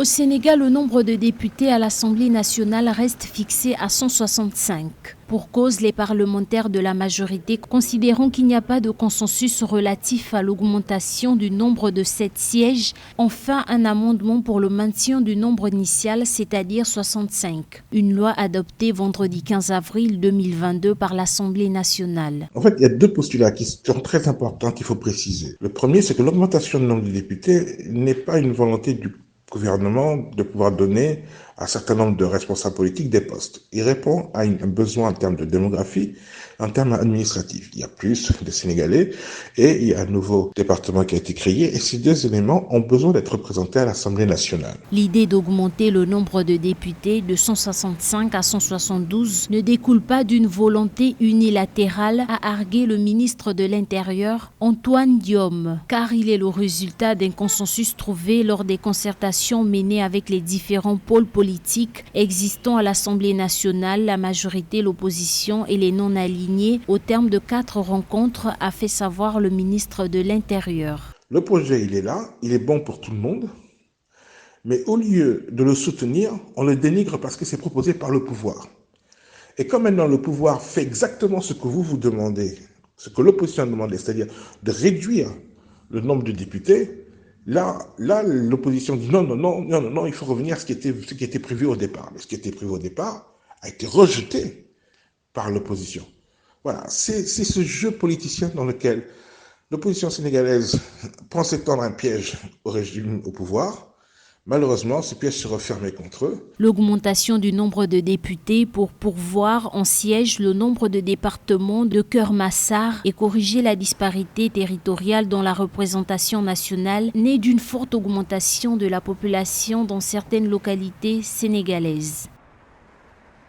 Au Sénégal, le nombre de députés à l'Assemblée nationale reste fixé à 165. Pour cause, les parlementaires de la majorité considérant qu'il n'y a pas de consensus relatif à l'augmentation du nombre de 7 sièges, ont fait un amendement pour le maintien du nombre initial, c'est-à-dire 65. Une loi adoptée vendredi 15 avril 2022 par l'Assemblée nationale. En fait, il y a deux postulats qui sont très importants qu'il faut préciser. Le premier, c'est que l'augmentation du nombre de députés n'est pas une volonté du gouvernement de pouvoir donner à un certain nombre de responsables politiques des postes. Il répond à un besoin en termes de démographie, en termes administratifs. Il y a plus de Sénégalais et il y a un nouveau département qui a été créé et ces deux éléments ont besoin d'être représentés à l'Assemblée nationale. L'idée d'augmenter le nombre de députés de 165 à 172 ne découle pas d'une volonté unilatérale, a argué le ministre de l'Intérieur, Antoine Diome, car il est le résultat d'un consensus trouvé lors des concertations menées avec les différents pôles politiques existant à l'Assemblée nationale, la majorité, l'opposition et les non-alignés, au terme de 4 rencontres, a fait savoir le ministre de l'Intérieur. Le projet, il est là, il est bon pour tout le monde, mais au lieu de le soutenir, on le dénigre parce que c'est proposé par le pouvoir. Et comme maintenant le pouvoir fait exactement ce que vous demandez, ce que l'opposition a demandé, c'est-à-dire de réduire le nombre de députés, là, l'opposition dit non, il faut revenir à ce qui était prévu au départ. Mais ce qui était prévu au départ a été rejeté par l'opposition. Voilà, c'est ce jeu politicien dans lequel l'opposition sénégalaise pense étendre un piège au régime au pouvoir. Malheureusement, ce piège se refermait contre eux. L'augmentation du nombre de députés pour pourvoir en siège le nombre de départements de Keur Massar et corriger la disparité territoriale dans la représentation nationale naît d'une forte augmentation de la population dans certaines localités sénégalaises.